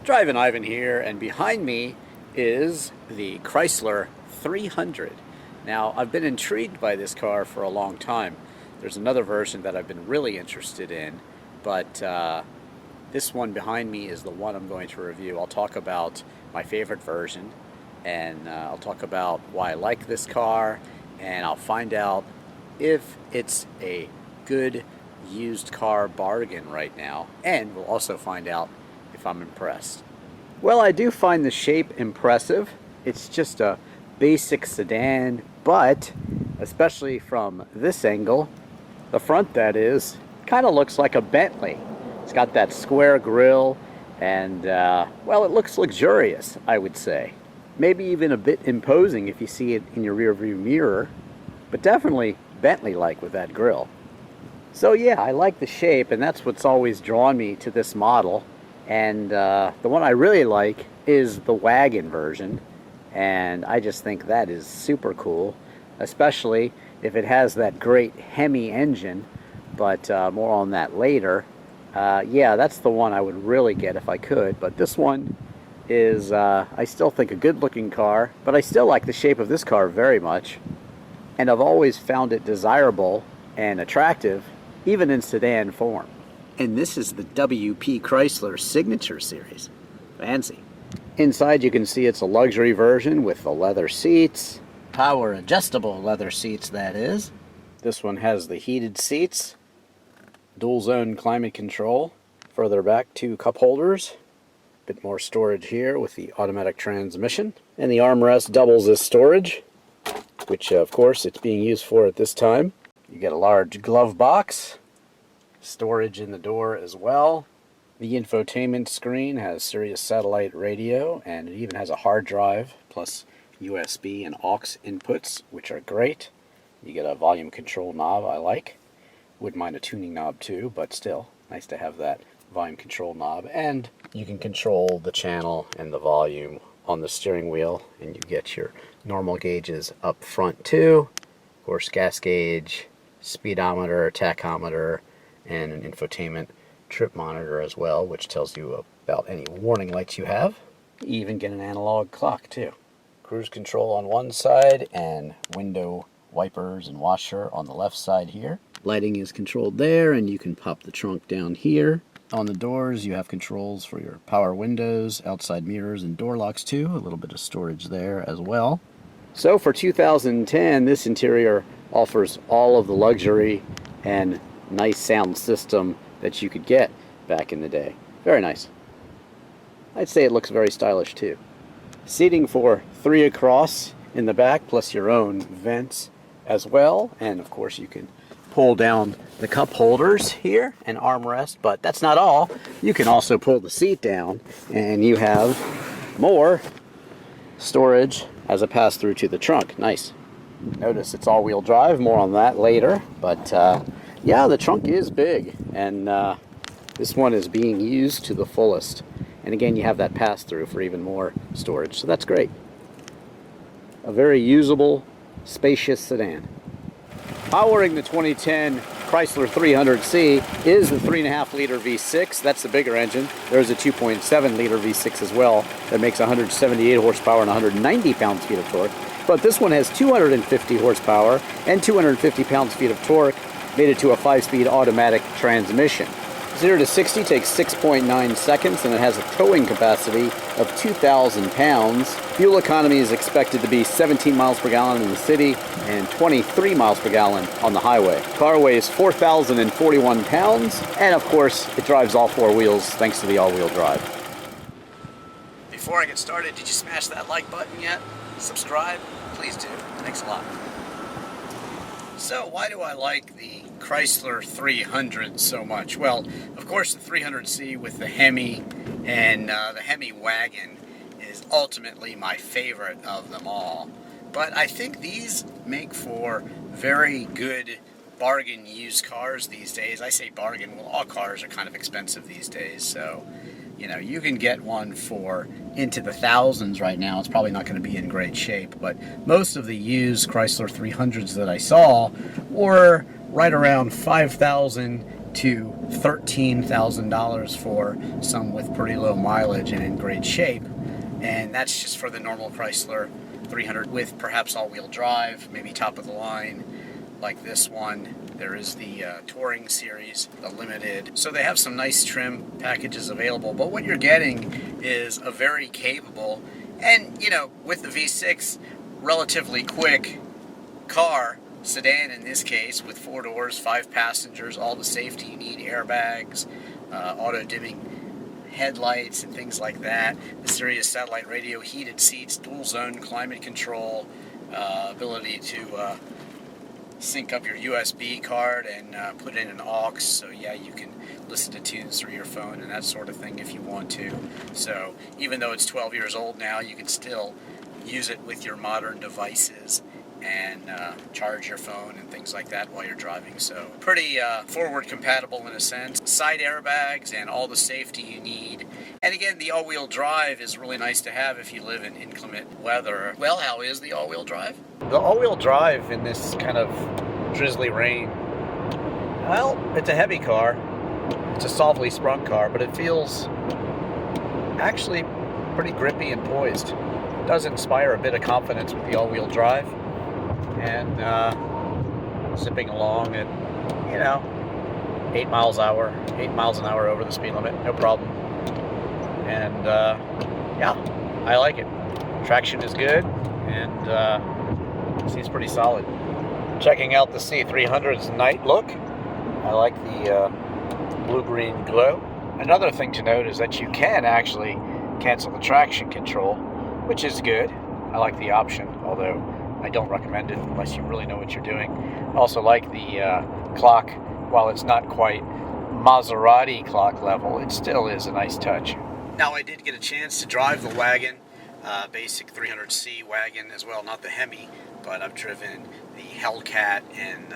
Drivin Ivan here, and behind me is the Chrysler 300. Now, I've been intrigued by this car for a long time. There's another version that I've been really interested in, but this one behind me is the one I'm going to review. I'll talk about my favorite version, and I'll talk about why I like this car, and I'll find out if it's a good used car bargain right now, and we'll also find out if I'm impressed. Well, I do find the shape impressive. It's just a basic sedan, but especially from this angle, the front that is, kind of looks like a Bentley. It's got that square grille and, well, it looks luxurious, I would say. Maybe even a bit imposing if you see it in your rear view mirror, but definitely Bentley-like with that grille. So yeah, I like the shape, and that's what's always drawn me to this model. And the one I really like is the wagon version, and I just think that is super cool, especially if it has that great Hemi engine, but more on that later. Yeah, that's the one I would really get if I could, but this one is, I still think, a good-looking car, but I still like the shape of this car very much, and I've always found it desirable and attractive, even in sedan form. And this is the WP Chrysler Signature Series. Fancy. Inside you can see it's a luxury version with the leather seats. Power adjustable leather seats, that is. This one has the heated seats. Dual zone climate control. Further back, 2 cup holders. Bit more storage here with the automatic transmission. And the armrest doubles as storage, which of course it's being used for at this time. You get a large glove box. Storage in the door as well. The infotainment screen has Sirius satellite radio, and it even has a hard drive plus USB and aux inputs, which are great. You get a volume control knob I like. Wouldn't mind a tuning knob too, but still nice to have that volume control knob. And you can control the channel and the volume on the steering wheel, and you get your normal gauges up front too. Of course, gas gauge, speedometer, tachometer, and an infotainment trip monitor as well, which tells you about any warning lights you have. You even get an analog clock too. Cruise control on one side and window wipers and washer on the left side here. Lighting is controlled there, and you can pop the trunk down here. On the doors you have controls for your power windows, outside mirrors, and door locks too. A little bit of storage there as well. So for 2010, this interior offers all of the luxury and nice sound system that you could get back in the day. Very nice. I'd say it looks very stylish too. Seating for 3 across in the back, plus your own vents as well. And of course you can pull down the cup holders here and armrest, but that's not all. You can also pull the seat down and you have more storage as a pass through to the trunk. Nice. Notice it's all-wheel drive, more on that later, but yeah, the trunk is big, and this one is being used to the fullest. And again, you have that pass-through for even more storage, so that's great. A very usable, spacious sedan. Powering the 2010 Chrysler 300C is the 3.5-liter V6. That's the bigger engine. There's a 2.7-liter V6 as well that makes 178 horsepower and 190 pounds-feet of torque. But this one has 250 horsepower and 250 pounds-feet of torque, made it to a 5-speed automatic transmission. 0 to 60 takes 6.9 seconds, and it has a towing capacity of 2,000 pounds. Fuel economy is expected to be 17 miles per gallon in the city and 23 miles per gallon on the highway. Car weighs 4,041 pounds, and of course, it drives all 4 wheels thanks to the all-wheel drive. Before I get started, did you smash that like button yet? Subscribe? Please do. Thanks a lot. So why do I like the Chrysler 300 so much? Well, of course the 300C with the Hemi and the Hemi wagon is ultimately my favorite of them all. But I think these make for very good bargain used cars these days. I say bargain, well, all cars are kind of expensive these days, so you know, you can get one for into the thousands right now. It's probably not going to be in great shape, but most of the used Chrysler 300s that I saw were right around $5,000 to $13,000 for some with pretty low mileage and in great shape. And that's just for the normal Chrysler 300 with perhaps all-wheel drive, maybe top of the line like this one. There is the Touring Series, the Limited. So they have some nice trim packages available, but what you're getting is a very capable and, you know, with the V6, relatively quick car, sedan in this case, with 4 doors, 5 passengers, all the safety you need, airbags, auto-dimming headlights and things like that, the Sirius satellite radio, heated seats, dual zone climate control, ability to sync up your USB card and put in an aux, so yeah, you can listen to tunes through your phone and that sort of thing if you want to. So even though it's 12 years old now, you can still use it with your modern devices and charge your phone and things like that while you're driving. So pretty forward compatible in a sense. Side airbags and all the safety you need. And again, the all-wheel drive is really nice to have if you live in inclement weather. Well, how is the all-wheel drive? The all-wheel drive in this kind of drizzly rain, well, it's a heavy car. It's a softly sprung car, but it feels actually pretty grippy and poised. It does inspire a bit of confidence with the all-wheel drive. And zipping along at, 8 miles an hour over the speed limit, no problem. And yeah, I like it. Traction is good, and seems pretty solid. Checking out the C300's night look. I like the blue-green glow. Another thing to note is that you can actually cancel the traction control, which is good. I like the option, although I don't recommend it unless you really know what you're doing. I also like the clock. While it's not quite Maserati clock level, it still is a nice touch. Now, I did get a chance to drive the wagon, basic 300C wagon as well, not the Hemi, but I've driven the Hellcat and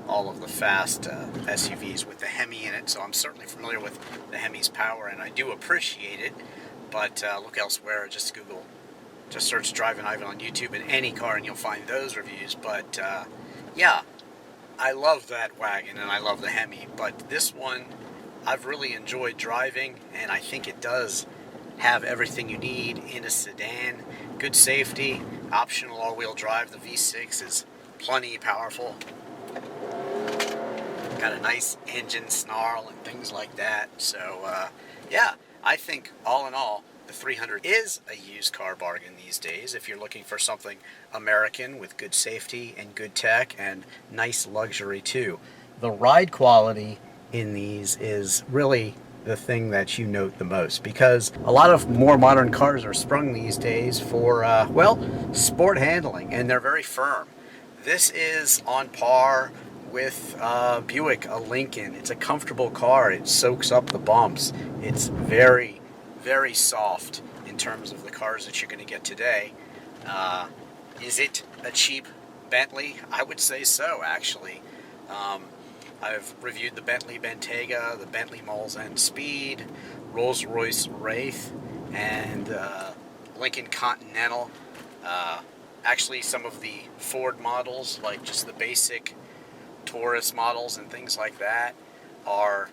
all of the fast SUVs with the Hemi in it, so I'm certainly familiar with the Hemi's power, and I do appreciate it. But look elsewhere, just Google. Just search Drivin Ivan on YouTube in any car and you'll find those reviews. But yeah, I love that wagon and I love the Hemi. But this one, I've really enjoyed driving, and I think it does have everything you need in a sedan. Good safety, optional all-wheel drive. The V6 is plenty powerful. Got a nice engine snarl and things like that. So yeah, I think all in all, the 300 is a used car bargain these days if you're looking for something American with good safety and good tech and nice luxury too. The ride quality in these is really the thing that you note the most, because a lot of more modern cars are sprung these days for, well, sport handling, and they're very firm. This is on par with Buick, a Lincoln. It's a comfortable car. It soaks up the bumps. It's very, very soft in terms of the cars that you're going to get today. Is it a cheap Bentley? I would say so, actually. I've reviewed the Bentley Bentayga, the Bentley Mulsanne Speed, Rolls-Royce Wraith, and Lincoln Continental. Actually, some of the Ford models, like just the basic Taurus models and things like that, are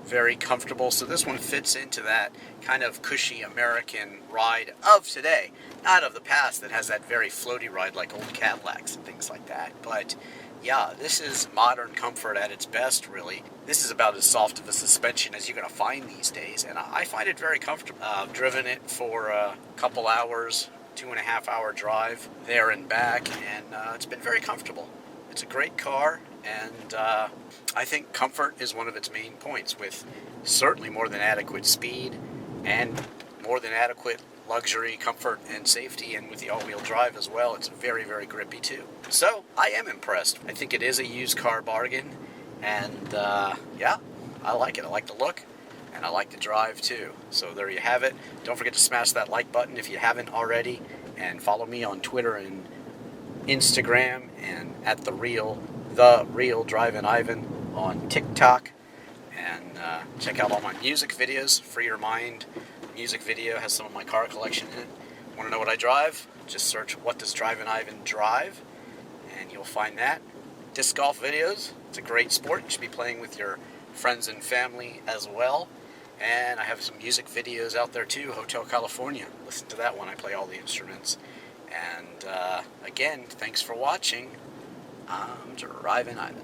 very comfortable. So this one fits into that kind of cushy American ride of today, not of the past that has that very floaty ride like old Cadillacs and things like that. But yeah, this is modern comfort at its best, really. This is about as soft of a suspension as you're going to find these days, and I find it very comfortable. I've driven it for a couple hours, 2.5 hour drive there and back, and it's been very comfortable. It's a great car, and I think comfort is one of its main points, with certainly more than adequate speed and more than adequate luxury, comfort, and safety, and with the all-wheel drive as well, it's very, very grippy too. So I am impressed. I think it is a used car bargain, and yeah, I like it. I like the look, and I like the drive too. So there you have it. Don't forget to smash that like button if you haven't already, and follow me on Twitter and Instagram, and at the real Drivin Ivan on TikTok, and check out all my music videos. Free Your Mind music video has some of my car collection in it. Want to know what I drive? Just search "What Does Drivin Ivan Drive?" and you'll find that. Disc golf videos. It's a great sport. You should be playing with your friends and family as well. And I have some music videos out there too, Hotel California. Listen to that one, I play all the instruments. And again, thanks for watching. I'm Drivin Ivan.